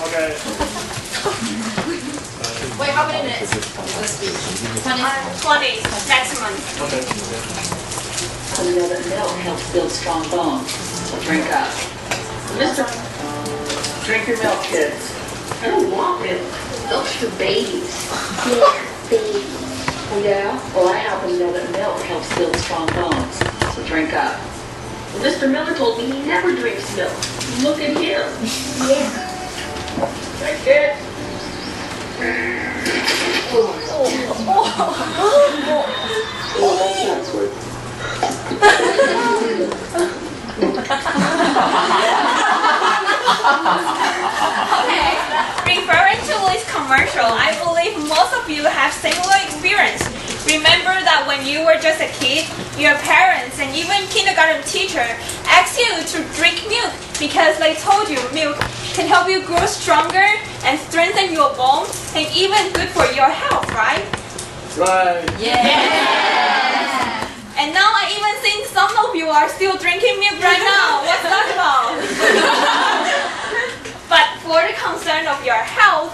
Okay. Wait, how many minutes? The speech. 20 maximum. Okay. I know that milk helps build strong bones, so drink up. Mister, drink your milk, kids. I don't want milk. Milk's for babies. Yeah, babies. Oh, yeah? Well, I happen to know that milk helps build strong bones, so drink up. Well, Mr. Miller told me he never drinks milk. Look at him. Yeah. Drink it. Oh, that's not sweet. Okay, referring to this commercial, I believe most of you have similar experience. Remember that when you were just a kid, your parents and even kindergarten teacher asked you to drink milk because they told you milk can help you grow stronger and strengthen your bones and even good for your health, right? Right. Yeah. And now I even think some of you are still drinking milk right now. What's that about? But for the concern of your health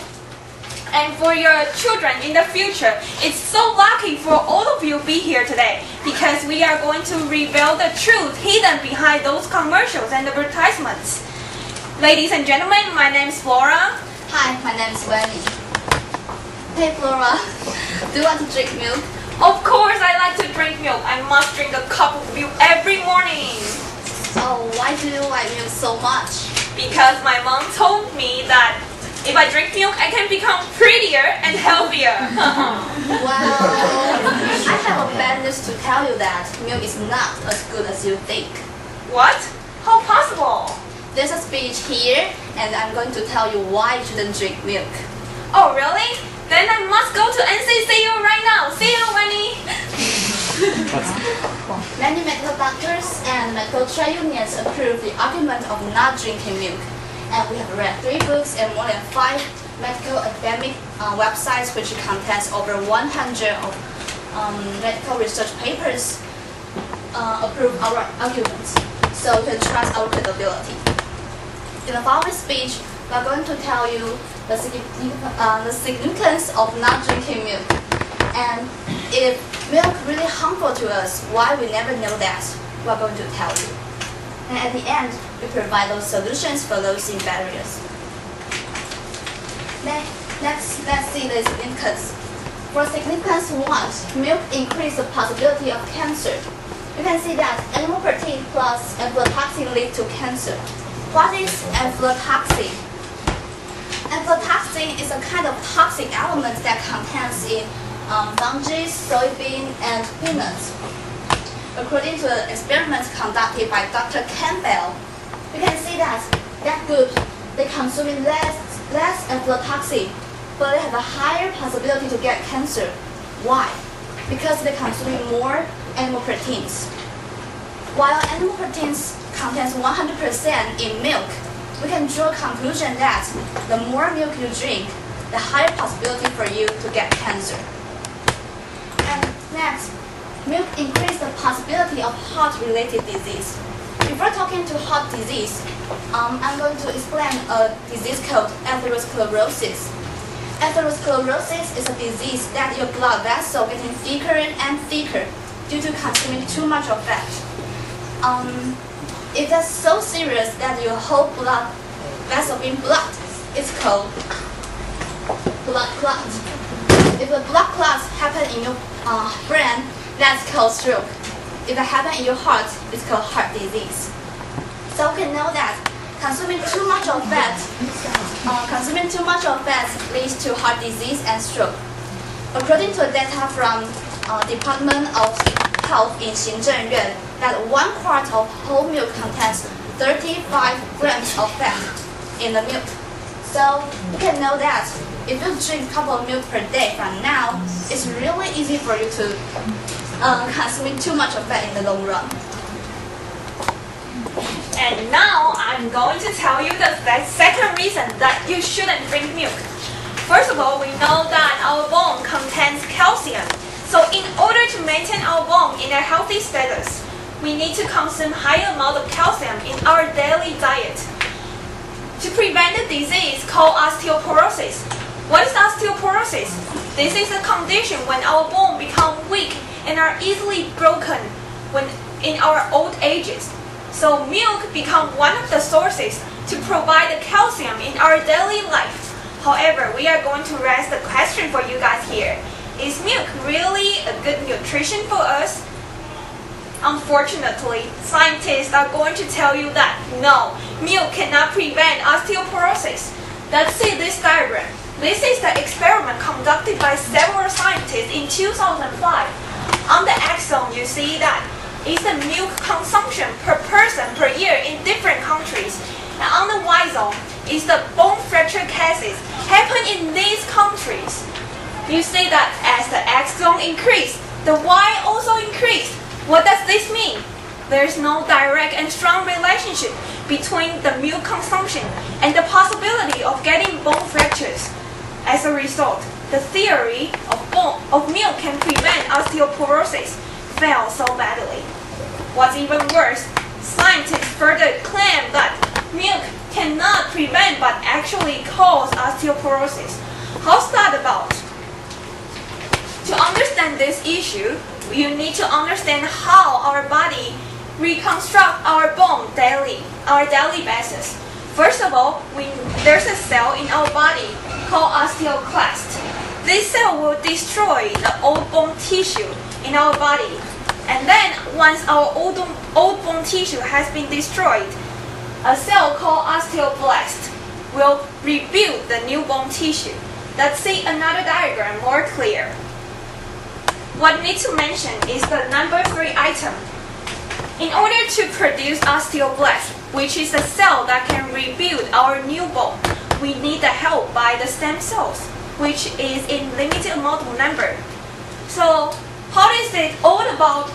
and for your children in the future, it's so lucky for all of you to be here today because we are going to reveal the truth hidden behind those commercials and advertisements. Ladies and gentlemen, my name is Flora. Hi, my name is Wendy. Hey Flora, do you want to drink milk? Of course I like to drink milk. I must drink a cup of milk every morning. Oh, why do you like milk so much? Because my mom told me that if I drink milk, I can become prettier and healthier. Well, I have a bad news to tell you that milk is not as good as you think. What? How possible? There's a speech here, and I'm going to tell you why you shouldn't drink milk. Oh, really? Then I must go to NCCU right now. See you, Winnie. Many medical doctors and medical trade unions approve the argument of not drinking milk. And we have read 3 books and more than 5 medical academic websites which contains over 100 of medical research papers approve our arguments. So you can trust our credibility. In the following speech, we are going to tell you the significance of not drinking milk. And if milk really harmful to us, why we never know that, we are going to tell you. And at the end, we provide those solutions for those in barriers. Next, let's see the significance. For significance 1, milk increases the possibility of cancer. You can see that animal protein plus aflatoxin lead to cancer. What is aflatoxin? Aflatoxin is a kind of toxic element that contains in fungi, soybean, and peanuts. According to an experiment conducted by Dr. Campbell, you can see that group, they consuming less aflatoxin, but they have a higher possibility to get cancer. Why? Because they're consuming more animal proteins. While animal proteins contains 100% in milk, we can draw a conclusion that the more milk you drink, the higher possibility for you to get cancer. And next, milk increases the possibility of heart-related disease. Before talking to heart disease, I'm going to explain a disease called atherosclerosis. Atherosclerosis is a disease that your blood vessel getting thicker and thicker due to consuming too much of fat. If that's so serious that your whole blood vessel being blocked, it's called blood clot. If the blood clots happen in your brain, that's called stroke. If it happens in your heart, it's called heart disease. So we can know that consuming too much of fat leads to heart disease and stroke. According to data from Department of Health in Xinzhenyuan, that 1 quart of whole milk contains 35 grams of fat in the milk. So you can know that if you drink a couple of milk per day from now, it's really easy for you to consume too much of fat in the long run. And now I'm going to tell you the second reason that you shouldn't drink milk. First of all, we know that our bone contains calcium. So in order to maintain our bone in a healthy status, we need to consume high amount of calcium in our daily diet. To to prevent the disease called osteoporosis. What is osteoporosis? This is a condition when our bones become weak and are easily broken when in our old ages. So milk becomes one of the sources to provide the calcium in our daily life. However, we are going to raise the question for you guys here. Is milk really a good nutrition for us? Unfortunately, scientists are going to tell you that no, milk cannot prevent osteoporosis. Let's see this diagram. This is the experiment conducted by several scientists in 2005. On the axon, you see that is the milk consumption per person per year in different countries. And on the y-zone is the bone fracture cases happen in these countries. You see that as the x-zone increased, the y also increased. What does this mean? There is no direct and strong relationship between the milk consumption and the possibility of getting bone fractures. As a result, the theory of milk can prevent osteoporosis failed so badly. What's even worse, scientists further claim that milk cannot prevent but actually cause osteoporosis. How's that about? To understand this issue, you need to understand how our body reconstruct our bone our daily basis. First of all, there's a cell in our body called osteoclast. This cell will destroy the old bone tissue in our body. And then once our old bone tissue has been destroyed, a cell called osteoblast will rebuild the new bone tissue. Let's see another diagram more clear. What I need to mention is the number 3 item. In order to produce osteoblast, which is a cell that can rebuild our new bone, we need the help by the stem cells, which is in limited amount of number. So how is it all about?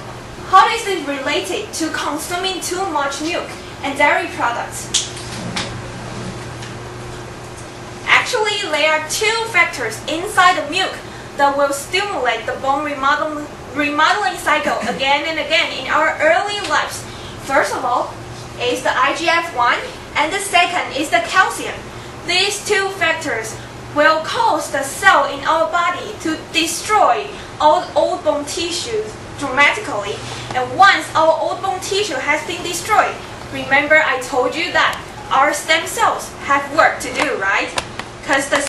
How is it related to consuming too much milk and dairy products? Actually, there are 2 factors inside the milk that will stimulate the bone remodeling cycle again and again in our early lives. First of all, is the IGF-1, and the second is the calcium. These 2 factors will cause the cell in our body to destroy all old bone tissues dramatically. And once our old bone tissue has been destroyed, remember I told you that our stem cells have work to do, right? Because the